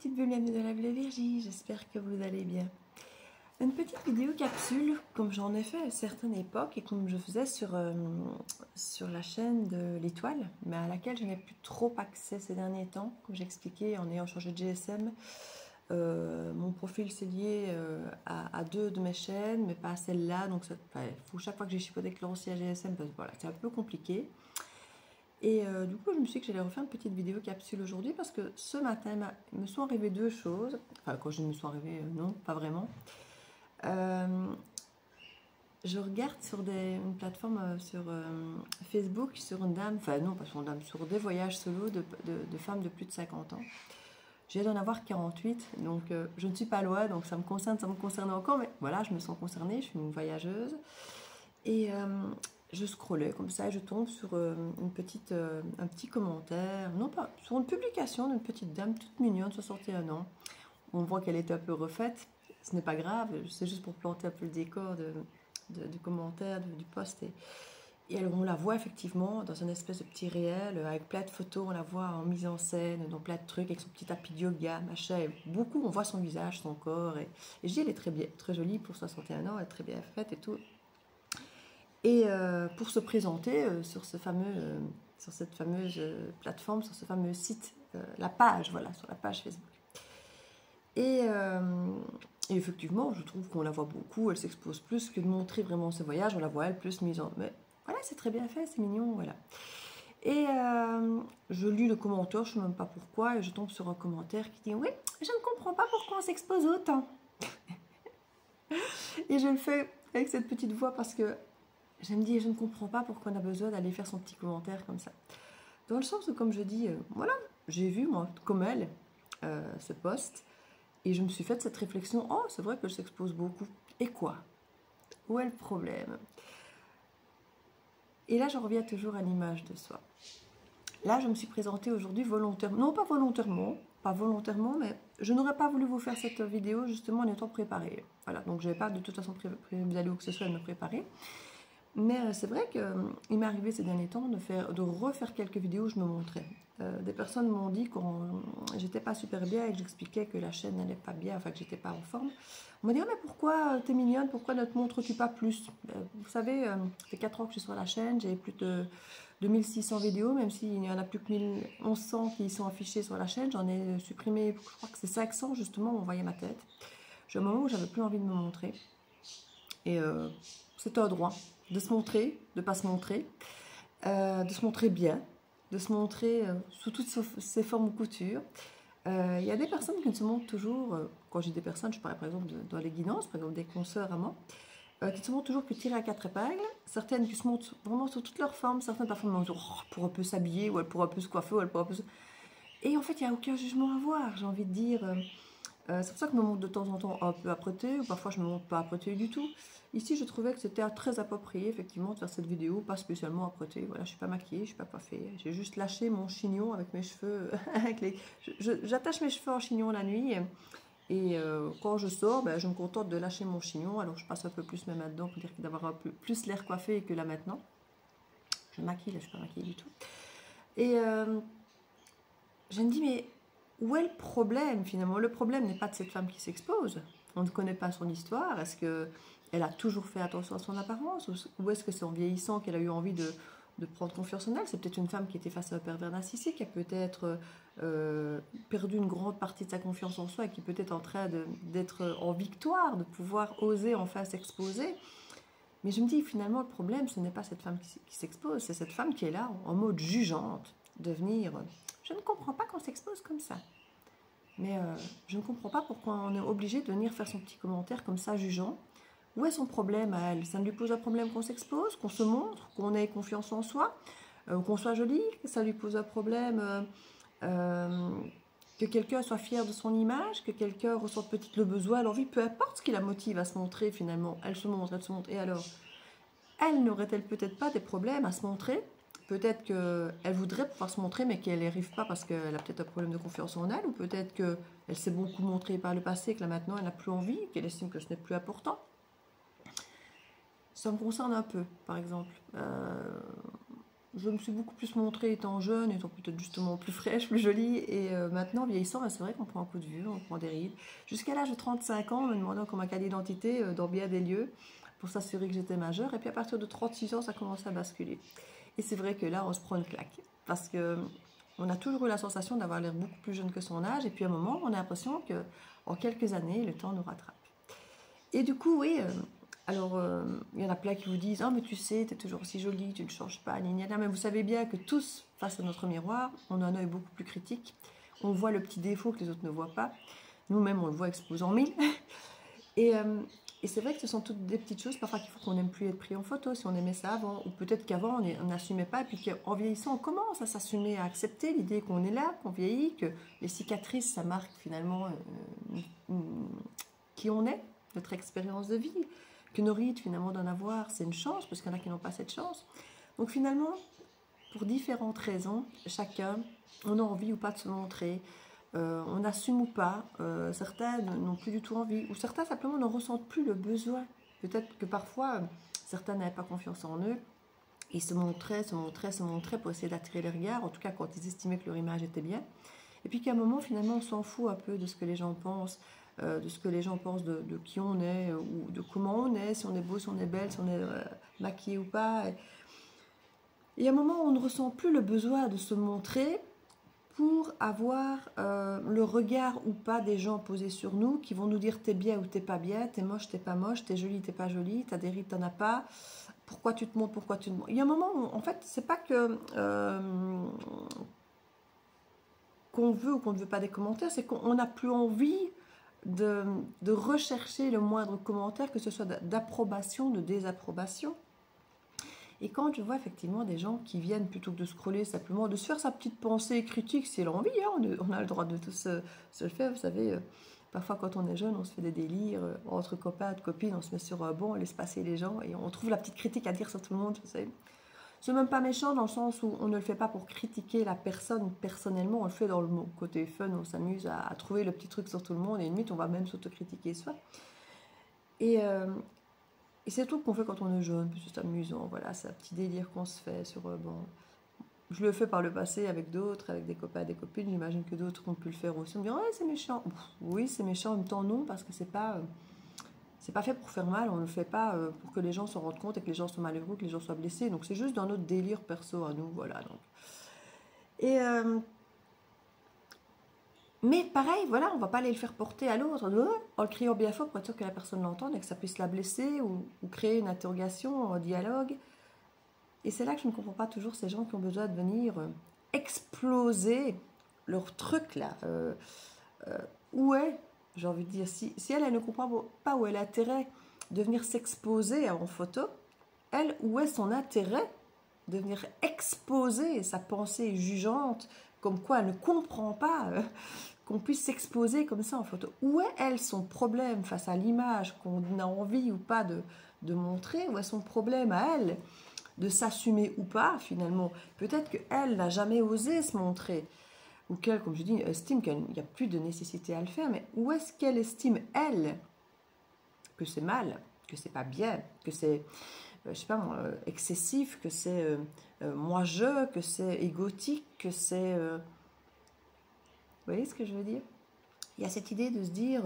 petites bulles, bienvenue dans la bulle de Virgie, j'espère que vous allez bien. Une petite vidéo capsule, comme j'en ai fait à une certaine époque et comme je faisais sur la chaîne de l'Étoile, mais à laquelle je n'ai plus trop accès ces derniers temps, comme j'ai expliqué en ayant changé de GSM. Mon profil s'est lié à deux de mes chaînes, mais pas à celle-là, donc il faut chaque fois que j'ai chipoté avec l'ancien GSM, parce que voilà, c'est un peu compliqué. Et du coup, je me suis dit que j'allais refaire une petite vidéo capsule aujourd'hui parce que ce matin, il me sont arrivées deux choses. Enfin, quand je me suis arrivée, non, pas vraiment. Je regarde sur une plateforme sur Facebook sur une dame, enfin non, pas sur une dame, sur des voyages solo de femmes de plus de 50 ans. J'ai d'en avoir 48, donc je ne suis pas loin, donc ça me concerne encore, mais voilà, je me sens concernée, je suis une voyageuse. Et je scrollais comme ça et je tombe sur un petit commentaire, non pas, sur une publication d'une petite dame toute mignonne, 61 ans. On voit qu'elle est un peu refaite, ce n'est pas grave, c'est juste pour planter un peu le décor du commentaire, du post. Et on la voit effectivement dans une espèce de petit réel, avec plein de photos, on la voit en mise en scène, dans plein de trucs, avec son petit tapis de yoga, machin, et beaucoup, on voit son visage, son corps. Et je dis, elle est très bien, très jolie pour 61 ans, elle est très bien faite et tout. Et pour se présenter sur cette fameuse plateforme, sur ce fameux site, la page, voilà, sur la page Facebook. Et effectivement, je trouve qu'on la voit beaucoup, elle s'expose plus que de montrer vraiment ses voyages, on la voit elle plus mise en... Mais voilà, c'est très bien fait, c'est mignon, voilà. Et je lis le commentaire, je ne sais même pas pourquoi, et je tombe sur un commentaire qui dit « Oui, je ne comprends pas pourquoi on s'expose autant. » Et je le fais avec cette petite voix parce que je me dis, je ne comprends pas pourquoi on a besoin d'aller faire son petit commentaire comme ça. Dans le sens où, comme je dis, voilà, j'ai vu, moi, comme elle, ce post, et je me suis fait cette réflexion, oh, c'est vrai que je s'expose beaucoup. Et quoi? Où est le problème? Et là, je reviens toujours à l'image de soi. Là, je me suis présentée aujourd'hui volontairement, non pas volontairement, mais je n'aurais pas voulu vous faire cette vidéo justement en étant préparée. Voilà, donc je n'avais pas de toute façon prévu d'aller où que ce soit de me préparer. Mais c'est vrai qu'il m'est arrivé ces derniers temps de refaire quelques vidéos où je me montrais. Des personnes m'ont dit quand j'étais pas super bien et que j'expliquais que la chaîne n'allait pas bien, enfin que j'étais pas en forme. On m'a dit, ah, mais pourquoi t'es mignonne, pourquoi ne te montres-tu pas plus? Vous savez, ça fait 4 ans que je suis sur la chaîne, j'ai plus de 2600 vidéos, même s'il y en a plus que 1100 qui sont affichées sur la chaîne. J'en ai supprimé, je crois que c'est 500 justement, où on voyait ma tête. J'ai un moment où j'avais plus envie de me montrer. Et c'est un droit de se montrer, de ne pas se montrer, de se montrer bien, de se montrer sous toutes ses formes ou coutures. Il y a des personnes qui ne se montrent toujours, quand j'ai des personnes, je parlais par exemple dans les guidances, par exemple des consoeurs à moi, qui ne se montrent toujours que tirées à 4 épingles, certaines qui se montrent vraiment sous toutes leurs formes, certaines parfois me disent, oh, elle pourrait un peu s'habiller, ou elle pourrait un peu se coiffer, ou elle pourrait un peu se... Et en fait, il n'y a aucun jugement à avoir, j'ai envie de dire... c'est pour ça que je me montre de temps en temps un peu apprêtée, ou parfois je ne me montre pas apprêtée du tout. Ici, je trouvais que c'était très approprié, effectivement, de faire cette vidéo, pas spécialement apprêtée. Voilà, je ne suis pas maquillée, je ne suis pas coiffée. J'ai juste lâché mon chignon avec mes cheveux. J'attache mes cheveux en chignon la nuit, et quand je sors, ben, je me contente de lâcher mon chignon. Alors, je passe un peu plus mes mains dedans pour dire d'avoir un peu plus l'air coiffé que là maintenant. Je maquille, là, je ne suis pas maquillée du tout. Et je me dis, mais... où est le problème finalement? Le problème n'est pas de cette femme qui s'expose. On ne connaît pas son histoire. Est-ce qu'elle a toujours fait attention à son apparence? Ou est-ce que c'est en vieillissant qu'elle a eu envie de prendre confiance en elle? C'est peut-être une femme qui était face à un pervers narcissique, qui a peut-être perdu une grande partie de sa confiance en soi et qui peut être en train d'être en victoire, de pouvoir oser enfin s'exposer. Mais je me dis finalement le problème, ce n'est pas cette femme qui s'expose, c'est cette femme qui est là en mode jugeante, de venir... Je ne comprends pas qu'on s'expose comme ça. Mais je ne comprends pas pourquoi on est obligé de venir faire son petit commentaire comme ça, jugeant. Où est son problème à elle? Ça ne lui pose un problème qu'on s'expose, qu'on se montre, qu'on ait confiance en soi, qu'on soit jolie? Ça lui pose un problème que quelqu'un soit fier de son image, que quelqu'un ressente peut-être le besoin, l'envie, peu importe ce qui la motive à se montrer finalement. Elle se montre, elle se montre. Et alors, elle n'aurait-elle peut-être pas des problèmes à se montrer? Peut-être qu'elle voudrait pouvoir se montrer, mais qu'elle n'y arrive pas parce qu'elle a peut-être un problème de confiance en elle, ou peut-être qu'elle s'est beaucoup montrée par le passé, que là maintenant elle n'a plus envie, qu'elle estime que ce n'est plus important. Ça me concerne un peu, par exemple. je me suis beaucoup plus montrée étant jeune, étant peut-être justement plus fraîche, plus jolie. Et maintenant, vieillissant, c'est vrai qu'on prend un coup de vue, on prend des rides. Jusqu'à l'âge de 35 ans, on me demandait encore ma carte d'identité dans bien des lieux pour s'assurer que j'étais majeure. Et puis à partir de 36 ans, ça commence à basculer. Et c'est vrai que là, on se prend une claque. Parce que on a toujours eu la sensation d'avoir l'air beaucoup plus jeune que son âge. Et puis à un moment, on a l'impression qu'en quelques années, le temps nous rattrape. Et du coup, oui, alors il y en a plein qui vous disent « Oh, mais tu sais, tu es toujours aussi jolie, tu ne changes pas, mais vous savez bien que tous, face à notre miroir, on a un œil beaucoup plus critique. On voit le petit défaut que les autres ne voient pas. Nous-mêmes, on le voit exposé en mille. Et, et c'est vrai que ce sont toutes des petites choses, parfois qu'il faut qu'on n'aime plus être pris en photo, si on aimait ça avant. Ou peut-être qu'avant, on n'assumait pas, et puis qu'en vieillissant, on commence à s'assumer, à accepter l'idée qu'on est là, qu'on vieillit, que les cicatrices, ça marque finalement qui on est, notre expérience de vie, que nos rides, finalement, d'en avoir, c'est une chance, parce qu'il y en a qui n'ont pas cette chance. Donc finalement, pour différentes raisons, chacun, on a envie ou pas de se montrer, on assume ou pas, certains n'ont plus du tout envie, ou certains simplement ne ressentent plus le besoin. Peut-être que parfois, certains n'avaient pas confiance en eux, ils se montraient pour essayer d'attirer les regards, en tout cas quand ils estimaient que leur image était bien. Et puis qu'à un moment, finalement, on s'en fout un peu de ce que les gens pensent, de ce que les gens pensent de qui on est, ou de comment on est, si on est beau, si on est belle, si on est maquillé ou pas. Et à un moment, on ne ressent plus le besoin de se montrer pour avoir le regard ou pas des gens posés sur nous, qui vont nous dire t'es bien ou t'es pas bien, t'es moche, t'es pas moche, t'es jolie, t'es pas jolie, t'as des rides, t'en as pas, pourquoi tu te montres, pourquoi tu te montres. Il y a un moment où, en fait, c'est pas que qu'on veut ou qu'on ne veut pas des commentaires, c'est qu'on n'a plus envie de rechercher le moindre commentaire, que ce soit d'approbation, de désapprobation. Et quand je vois effectivement des gens qui viennent, plutôt que de scroller simplement, de se faire sa petite pensée critique, si elle a envie, hein, on a le droit de tout se le faire, vous savez, parfois quand on est jeune, on se fait des délires, entre copains, de copines, on se met sur bon, on laisse passer les gens, et on trouve la petite critique à dire sur tout le monde, vous savez. C'est même pas méchant dans le sens où on ne le fait pas pour critiquer la personne personnellement, on le fait dans le côté fun, on s'amuse à trouver le petit truc sur tout le monde, et limite on va même s'autocritiquer soi. Et c'est tout qu'on fait quand on est jeune, puis c'est amusant, voilà, c'est un petit délire qu'on se fait sur, bon, je le fais par le passé avec d'autres, avec des copains, des copines, j'imagine que d'autres ont pu le faire aussi, on me dit, ouais, c'est méchant, oui, c'est méchant, en même temps non, parce que c'est pas fait pour faire mal, on ne le fait pas pour que les gens s'en rendent compte et que les gens soient malheureux, que les gens soient blessés, donc c'est juste dans notre délire perso à nous, voilà, donc. Et... mais pareil, voilà, on va pas aller le faire porter à l'autre en le criant bien fort pour être sûr que la personne l'entende et que ça puisse la blesser ou créer une interrogation, un dialogue. Et c'est là que je ne comprends pas toujours ces gens qui ont besoin de venir exploser leur truc là. Où est, j'ai envie de dire, si elle ne comprend pas où est l'intérêt de venir s'exposer en photo, elle, où est son intérêt de venir exposer sa pensée jugeante, comme quoi elle ne comprend pas qu'on puisse s'exposer comme ça en photo. Où est, elle, son problème face à l'image qu'on a envie ou pas de montrer? Où est son problème à elle de s'assumer ou pas, finalement? Peut-être qu'elle n'a jamais osé se montrer, ou qu'elle, comme je dis, estime qu'il n'y a plus de nécessité à le faire, mais où est-ce qu'elle estime, elle, que c'est mal, que c'est pas bien, que c'est... je sais pas moi, excessif, que c'est moi-je, que c'est égotique, que c'est... vous voyez ce que je veux dire? Il y a cette idée de se dire,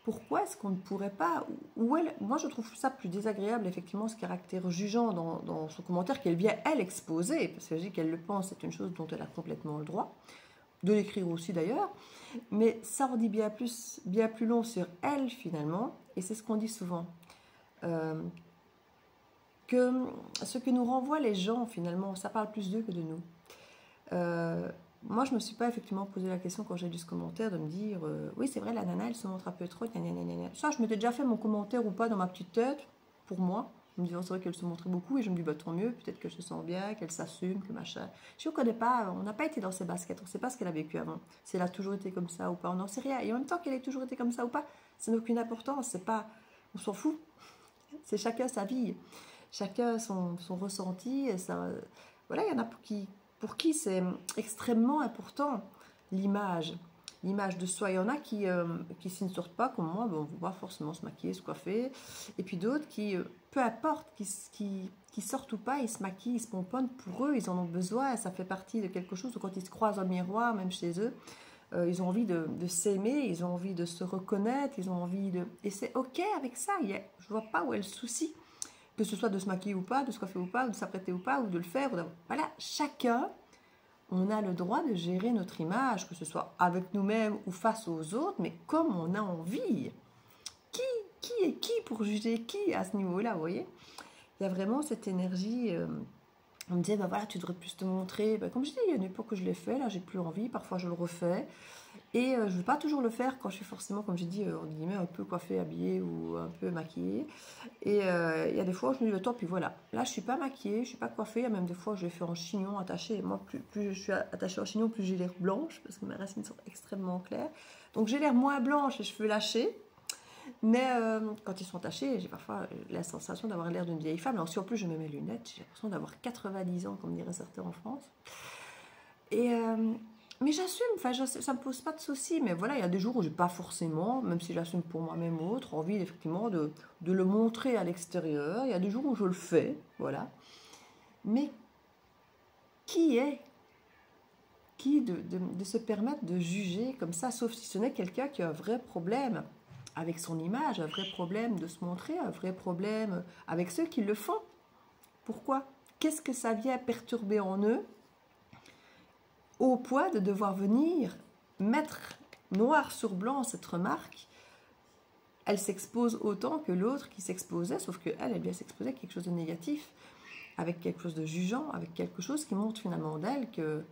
pourquoi est-ce qu'on ne pourrait pas... moi, je trouve ça plus désagréable, effectivement, ce caractère jugeant dans son commentaire, qu'elle vient, elle, exposer, parce que je dis qu'elle le pense, c'est une chose dont elle a complètement le droit, de l'écrire aussi d'ailleurs, mais ça en dit bien plus long sur elle, finalement, et c'est ce qu'on dit souvent. Que ce que nous renvoient les gens, finalement, ça parle plus d'eux que de nous. Moi, je ne me suis pas effectivement posé la question quand j'ai lu ce commentaire de me dire oui, c'est vrai, la nana, elle se montre un peu trop. Ça, je m'étais déjà fait mon commentaire ou pas dans ma petite tête, pour moi. Je me disais, c'est vrai qu'elle se montrait beaucoup et je me dis, bah, tant mieux, peut-être qu'elle se sent bien, qu'elle s'assume, que machin. Je ne connais pas, on n'a pas été dans ses baskets, on ne sait pas ce qu'elle a vécu avant. Si elle a toujours été comme ça ou pas, on n'en sait rien. Et en même temps qu'elle ait toujours été comme ça ou pas, ça n'a aucune importance, c'est pas, on s'en fout. C'est chacun sa vie. Chacun son ressenti. Et ça, voilà, il y en a pour qui c'est extrêmement important, l'image de soi. Il y en a qui s'y ne sortent pas, comme moi, bon, on ne va pas forcément se maquiller, se coiffer. Et puis d'autres qui peu importe qu'ils sortent ou pas, ils se maquillent, ils se pomponnent, pour eux, ils en ont besoin, ça fait partie de quelque chose. Quand ils se croisent dans le miroir, même chez eux, ils ont envie de s'aimer, ils ont envie de se reconnaître, ils ont envie de... Et c'est ok avec ça, je ne vois pas où est le souci. Que ce soit de se maquiller ou pas, de se coiffer ou pas, ou de s'apprêter ou pas, ou de le faire. Voilà, chacun, on a le droit de gérer notre image, que ce soit avec nous-mêmes ou face aux autres, mais comme on a envie. Qui est qui pour juger qui à ce niveau-là, vous voyez? Il y a vraiment cette énergie... on me disait, ben voilà, tu devrais plus te montrer. Ben, comme je dis, il y a une époque que je l'ai fait, là j'ai plus envie, parfois je le refais. Et je ne veux pas toujours le faire quand je suis forcément, comme j'ai dit, entre guillemets, un peu coiffée, habillée ou un peu maquillée. Et il y a des fois où je me dis, le temps, puis voilà. Là, je ne suis pas maquillée, je ne suis pas coiffée. Il y a même des fois où je l'ai fait en chignon attaché. Et moi, plus je suis attachée en chignon, plus j'ai l'air blanche, parce que mes racines sont extrêmement claires. Donc j'ai l'air moins blanche, les cheveux lâchés. Mais quand ils sont attachés, j'ai parfois la sensation d'avoir l'air d'une vieille femme. Alors si en plus je mets mes lunettes, j'ai l'impression d'avoir 90 ans, comme diraient certains en France. Et... mais j'assume, enfin, ça ne me pose pas de soucis, mais voilà, il y a des jours où je n'ai pas forcément, même si j'assume pour moi-même ou autre, envie effectivement de le montrer à l'extérieur. Il y a des jours où je le fais, voilà. Mais qui est qui de se permettre de juger comme ça, sauf si ce n'est quelqu'un qui a un vrai problème avec son image, un vrai problème de se montrer, un vrai problème avec ceux qui le font. Pourquoi? Qu'est-ce que ça vient perturber en eux au point de devoir venir mettre noir sur blanc cette remarque? Elle s'expose autant que l'autre qui s'exposait, sauf qu'elle, elle vient s'exposer à quelque chose de négatif, avec quelque chose de jugeant, avec quelque chose qui montre finalement d'elle que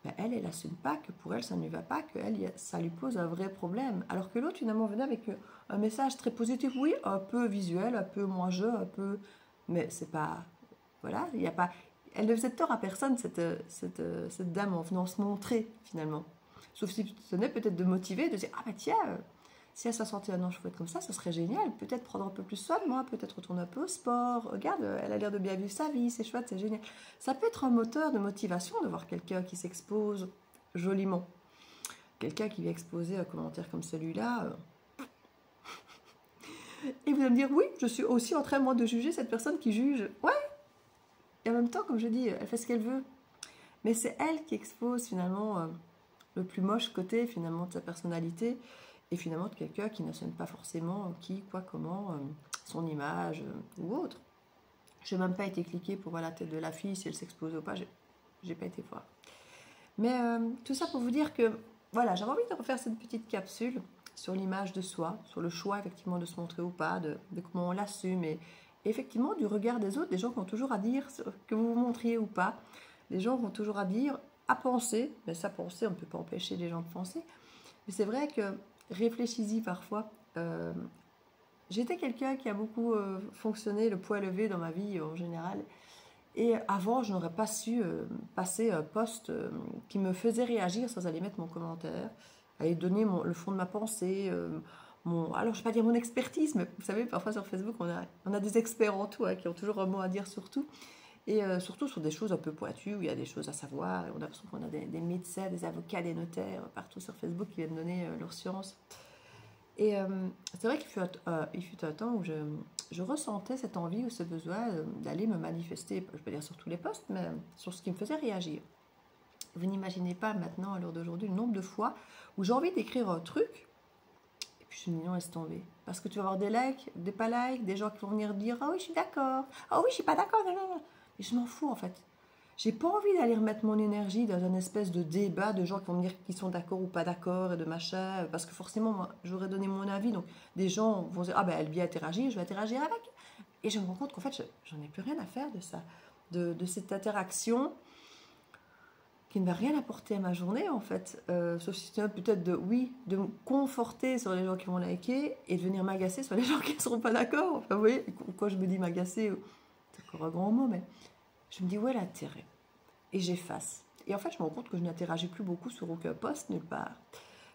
ben elle n'assume pas, que pour elle ça ne lui va pas, que elle, ça lui pose un vrai problème. Alors que l'autre finalement venait avec un message très positif, oui, un peu visuel, un peu moi je, un peu... Mais c'est pas... Voilà, il n'y a pas... Elle ne faisait tort à personne, cette dame, en venant se montrer, finalement. Sauf si ce n'est peut-être de motiver, de dire, ah bah tiens, si à 61 ans je peux être comme ça serait génial. Peut-être prendre un peu plus soin de moi, peut-être retourner un peu au sport. Regarde, elle a l'air de bien vivre sa vie, c'est chouette, c'est génial. Ça peut être un moteur de motivation de voir quelqu'un qui s'expose joliment. Quelqu'un qui vient exposer un commentaire comme celui-là. Et vous allez me dire, oui, je suis aussi en train, moi, de juger cette personne qui juge. Ouais. Et en même temps, comme je dis, elle fait ce qu'elle veut. Mais c'est elle qui expose finalement le plus moche côté finalement de sa personnalité et finalement de quelqu'un qui n'assume pas forcément qui, quoi, comment, son image ou autre. Je n'ai même pas été cliquer pour voir la tête de la fille, si elle s'expose ou pas, j'ai pas été voir. Mais tout ça pour vous dire que, voilà, j'avais envie de refaire cette petite capsule sur l'image de soi, sur le choix effectivement de se montrer ou pas, de comment on l'assume et effectivement du regard des autres, des gens qui ont toujours à dire que vous vous montriez ou pas. Les gens vont toujours à dire, à penser, mais ça penser, on ne peut pas empêcher les gens de penser, mais c'est vrai que réfléchis-y parfois. J'étais quelqu'un qui a beaucoup fonctionné le poids levé dans ma vie en général, et avant je n'aurais pas su passer un post qui me faisait réagir sans aller mettre mon commentaire, aller donner le fond de ma pensée, alors je ne vais pas dire mon expertise, mais vous savez, parfois sur Facebook on a des experts en tout, hein, qui ont toujours un mot à dire sur tout. Et surtout sur des choses un peu pointues, où il y a des choses à savoir. On a l'impression qu'on a des médecins, des avocats, des notaires, partout sur Facebook qui viennent donner leur science. Et c'est vrai qu'il fut un temps où je ressentais cette envie ou ce besoin d'aller me manifester, je ne vais pas dire sur tous les posts, mais sur ce qui me faisait réagir. Vous n'imaginez pas maintenant, à l'heure d'aujourd'hui, le nombre de fois où j'ai envie d'écrire un truc, et puis je me dis non, laisse tomber. Parce que tu vas avoir des likes, des pas likes, des gens qui vont venir dire « Ah oui, je suis d'accord. Ah oui, je suis pas d'accord. » Et je m'en fous en fait. J'ai pas envie d'aller remettre mon énergie dans une espèce de débat de gens qui vont me dire qu'ils sont d'accord ou pas d'accord et de machin, parce que forcément, moi, j'aurais donné mon avis, donc des gens vont dire, ah ben elle vient interagir, je vais interagir avec. Et je me rends compte qu'en fait, j'en ai plus rien à faire de ça, de cette interaction qui ne va rien apporter à ma journée en fait, sauf si c'est peut-être de me conforter sur les gens qui vont liker et de venir m'agacer sur les gens qui ne seront pas d'accord. Enfin, vous voyez, quand je me dis m'agacer, c'est encore un grand mot, mais je me dis où est l'intérêt? Et j'efface. Et en fait, je me rends compte que je n'interagis plus beaucoup sur aucun post, nulle part.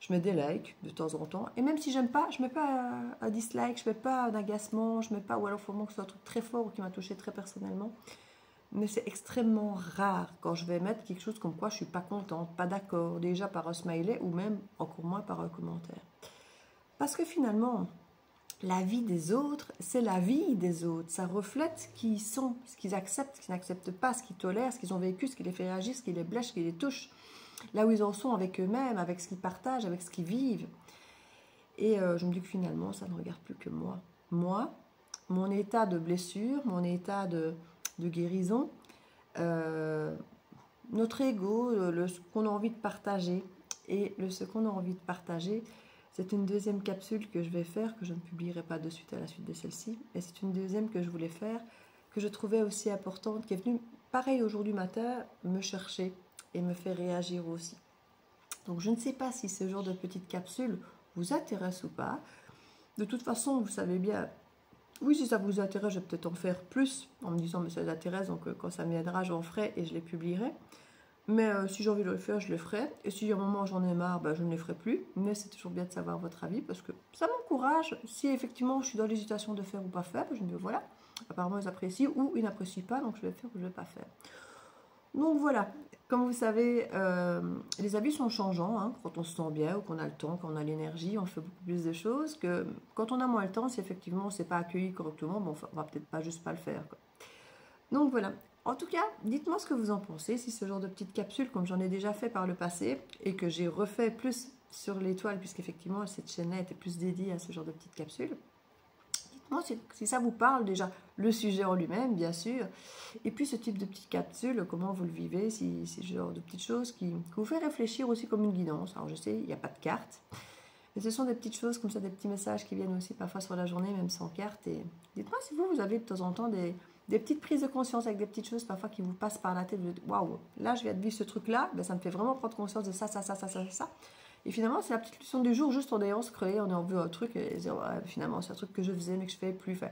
Je mets des likes de temps en temps. Et même si j'aime pas, je mets pas un dislike, je mets pas un agacement, je mets pas, ou alors il faut vraiment que ce soit un truc très fort ou qui m'a touché très personnellement. Mais c'est extrêmement rare quand je vais mettre quelque chose comme quoi je suis pas contente, pas d'accord, déjà par un smiley ou même encore moins par un commentaire. Parce que finalement, la vie des autres, c'est la vie des autres. Ça reflète qui ils sont, ce qu'ils acceptent, ce qu'ils n'acceptent pas, ce qu'ils tolèrent, ce qu'ils ont vécu, ce qui les fait réagir, ce qui les blesse, ce qui les touche. Là où ils en sont avec eux-mêmes, avec ce qu'ils partagent, avec ce qu'ils vivent. Et je me dis que finalement, ça ne regarde plus que moi. Moi, mon état de blessure, mon état de guérison, notre ego, ce qu'on a envie de partager. Et ce qu'on a envie de partager, c'est une deuxième capsule que je vais faire, que je ne publierai pas de suite à la suite de celle-ci. Et c'est une deuxième que je voulais faire, que je trouvais aussi importante, qui est venue, pareil, aujourd'hui matin, me chercher et me faire réagir aussi. Donc je ne sais pas si ce genre de petite capsule vous intéresse ou pas. De toute façon, vous savez bien, oui, si ça vous intéresse, je vais peut-être en faire plus, en me disant, mais ça m'intéresse, donc quand ça me viendra, j'en ferai et je les publierai. Mais si j'ai envie de le faire, je le ferai. Et si à un moment j'en ai marre, ben, je ne les ferai plus. Mais c'est toujours bien de savoir votre avis parce que ça m'encourage. Si effectivement je suis dans l'hésitation de faire ou pas faire, ben, je me dis voilà, apparemment ils apprécient ou ils n'apprécient pas, donc je vais faire ou je ne vais pas faire. Donc voilà, comme vous savez, les habits sont changeants. Hein, quand on se sent bien ou qu'on a le temps, qu'on a l'énergie, on fait beaucoup plus de choses que quand on a moins le temps, si effectivement on ne s'est pas accueilli correctement, bon, on va peut-être pas juste pas le faire, quoi. Donc voilà. En tout cas, dites-moi ce que vous en pensez, si ce genre de petite capsule, comme j'en ai déjà fait par le passé, et que j'ai refait plus sur l'étoile, puisqu'effectivement cette chaîne-là était plus dédiée à ce genre de petites capsules. Dites-moi si ça vous parle déjà, le sujet en lui-même, bien sûr, et puis ce type de petites capsules, comment vous le vivez, si c'est ce genre de petites choses qui vous fait réfléchir aussi comme une guidance. Alors je sais, il n'y a pas de carte, mais ce sont des petites choses comme ça, des petits messages qui viennent aussi parfois sur la journée, même sans carte. Et dites-moi si vous avez de temps en temps des petites prises de conscience avec des petites choses parfois qui vous passent par la tête. Vous dites, waouh, là je viens de vivre ce truc-là, ben, ça me fait vraiment prendre conscience de ça. Et finalement, c'est la petite leçon du jour, juste en ayant scrollé, en ayant vu un truc, et dire, ouais, finalement, c'est un truc que je faisais mais que je ne fais plus. Enfin,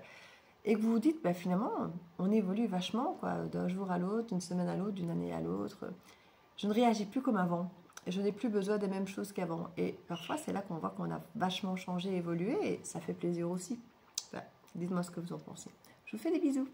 et que vous vous dites, ben, finalement, on évolue vachement, quoi, d'un jour à l'autre, d'une semaine à l'autre, d'une année à l'autre. Je ne réagis plus comme avant. Je n'ai plus besoin des mêmes choses qu'avant. Et parfois, c'est là qu'on voit qu'on a vachement changé, évolué, et ça fait plaisir aussi. Enfin, dites-moi ce que vous en pensez. Je vous fais des bisous.